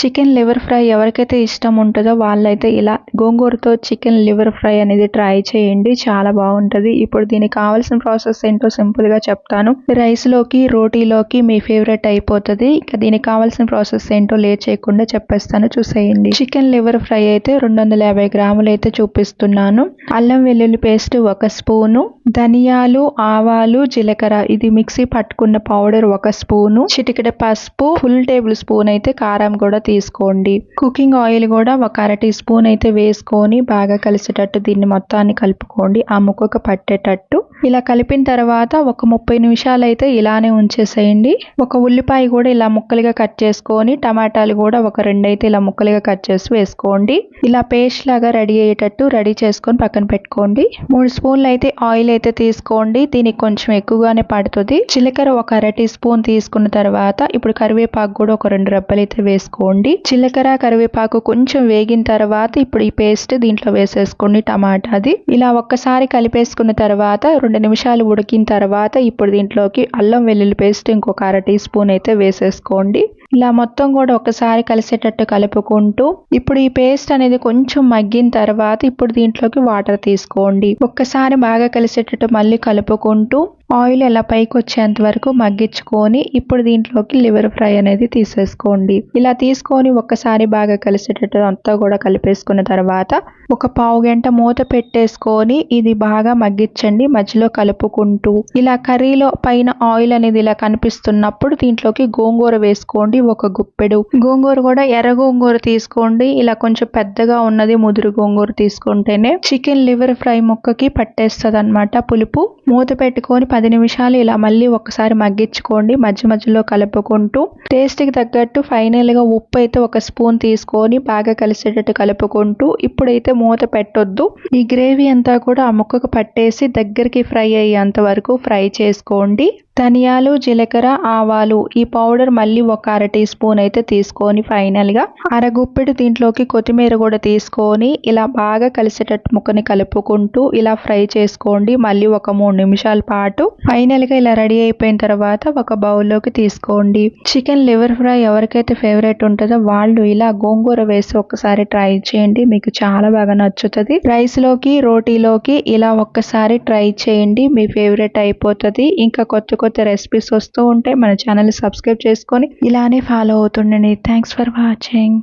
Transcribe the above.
Chicken liver fry ఎవరికైతే ఇష్టం ఉంటుందో వాళ్ళైతే ఇలా గోంగూరతో చికెన్ లివర్ ఫ్రై అనేది ట్రై చేయండి, చాలా బాగుంటుంది. ఇప్పుడు దీనికి కావాల్సిన ప్రాసెస్ ఏంటో సింపుల్ గా చెప్తాను. రైస్ లోకి రోటీలోకి మీ ఫేవరెట్ అయిపోతుంది. ఇక దీనికి కావాల్సిన ప్రాసెస్ ఏంటో లేట్ చేయకుండా చెప్పేస్తాను, చూసేయండి. చికెన్ లివర్ ఫ్రై అయితే 250 గ్రాములు అయితే చూపిస్తున్నాను. అల్లం వెల్లుల్లి పేస్ట్ 1 స్పూను, ధనియాలు, ఆవాలు, జీలకర్ర ఇది మిక్సీ పట్టుకున్న పౌడర్ 1 స్పూను, చిటికెడ పసుపు, ఫుల్ టేబుల్ స్పూన్ అయితే కారం కూడా తీసుకోండి. కుకింగ్ ఆయిల్ కూడా 1 అర టీ స్పూన్ అయితే వేసుకొని బాగా కలిసేటట్టు దీన్ని మొత్తాన్ని కలుపుకోండి, ఆ ముక్కకు పట్టేటట్టు. ఇలా కలిపిన తర్వాత ఒక 30 నిమిషాలు అయితే ఇలానే ఉంచేసేయండి. ఒక ఉల్లిపాయ కూడా ఇలా ముక్కలుగా కట్ చేసుకొని, టమాటాలు కూడా ఒక 2 అయితే ఇలా ముక్కలుగా కట్ చేసి వేసుకోండి. ఇలా పేస్ట్ లాగా రెడీ అయ్యేటట్టు రెడీ చేసుకొని పక్కన పెట్టుకోండి. 3 స్పూన్లు అయితే ఆయిల్ అయితే తీసుకోండి, దీనికి కొంచెం ఎక్కువగానే పడుతుంది. జీలకర్ర 1 అర టీ స్పూన్ తీసుకున్న తర్వాత ఇప్పుడు కరివేపాకు కూడా ఒక 2 రెబ్బలు అయితే వేసుకోండి. జీలకర్ర కరివేపాకు కొంచెం వేగిన తర్వాత ఇప్పుడు ఈ పేస్ట్ దీంట్లో వేసేసుకోండి, టమాటాది. ఇలా ఒక్కసారి కలిపేసుకున్న తర్వాత 2 నిమిషాలు ఉడికిన తర్వాత ఇప్పుడు దీంట్లోకి అల్లం వెల్లుల్లి పేస్ట్ ఇంకొక అర టీ స్పూన్ అయితే వేసేసుకోండి. ఇలా మొత్తం కూడా ఒకసారి కలిసేటట్టు కలుపుకుంటూ ఇప్పుడు ఈ పేస్ట్ అనేది కొంచెం మగ్గిన తర్వాత ఇప్పుడు దీంట్లోకి వాటర్ తీసుకోండి. ఒక్కసారి బాగా కలిసేటట్టు మళ్ళీ కలుపుకుంటూ ఆయిల్ ఎలా పైకి వచ్చేంత వరకు మగ్గించుకొని ఇప్పుడు దీంట్లోకి లివర్ ఫ్రై అనేది తీసేసుకోండి. ఇలా తీసుకొని ఒక్కసారి బాగా కలిసేటట్టు అంతా కూడా కలిపేసుకున్న తర్వాత ఒక పావు గంట మూత పెట్టేసుకొని ఇది బాగా మగ్గించండి, మధ్యలో కలుపుకుంటూ. ఇలా కర్రీలో పైన ఆయిల్ అనేది ఇలా కనిపిస్తున్నప్పుడు దీంట్లోకి గోంగూర వేసుకోండి, 1 గుప్పెడు. గోంగూర కూడా ఎర్ర గోంగూర తీసుకోండి, ఇలా కొంచెం పెద్దగా ఉన్నది ముదురు గోంగూర తీసుకుంటేనే చికెన్ లివర్ ఫ్రై ముక్కకి పట్టేస్తుంది అన్నమాట పులుపు. మూత పెట్టుకొని 10 నిమిషాలు ఇలా మళ్ళీ ఒకసారి మగ్గించుకోండి, మధ్య మధ్యలో కలుపుకుంటూ. టేస్ట్కి తగ్గట్టు ఫైనల్ గా ఉప్పు అయితే 1 స్పూన్ తీసుకొని బాగా కలిసేటట్టు కలుపుకుంటూ ఇప్పుడైతే మూత పెట్టొద్దు. ఈ గ్రేవీ అంతా కూడా ఆ ముక్కకు పట్టేసి దగ్గరికి ఫ్రై అయ్యేంత వరకు ఫ్రై చేసుకోండి. ధనియాలు, జీలకర్ర, ఆవాలు ఈ పౌడర్ మళ్ళీ 1 అర టీ స్పూన్ అయితే తీసుకొని ఫైనల్ గా అరగుప్పెడు దీంట్లోకి కొత్తిమీర కూడా తీసుకొని ఇలా బాగా కలిసేటట్టు ముక్కని కలుపుకుంటూ ఇలా ఫ్రై చేసుకోండి మళ్ళీ ఒక 3 నిమిషాల పాటు. ఫైనల్ గా ఇలా రెడీ అయిపోయిన తర్వాత ఒక బౌల్లోకి తీసుకోండి. చికెన్ లివర్ ఫ్రై ఎవరికైతే ఫేవరెట్ ఉంటుందో వాళ్ళు ఇలా గోంగూర వేసి ఒక్కసారి ట్రై చేయండి, మీకు చాలా బాగా నచ్చుతుంది. రైస్ లోకి రోటీలోకి ఇలా ఒక్కసారి ట్రై చేయండి, మీ ఫేవరెట్ అయిపోతుంది. ఇంకా కొత్త రెసిపీస్ వస్తూ ఉంటే మన ఛానల్ సబ్స్క్రైబ్ చేసుకొని ఇలానే ఫాలో అవుతుండండి. Thanks for watching.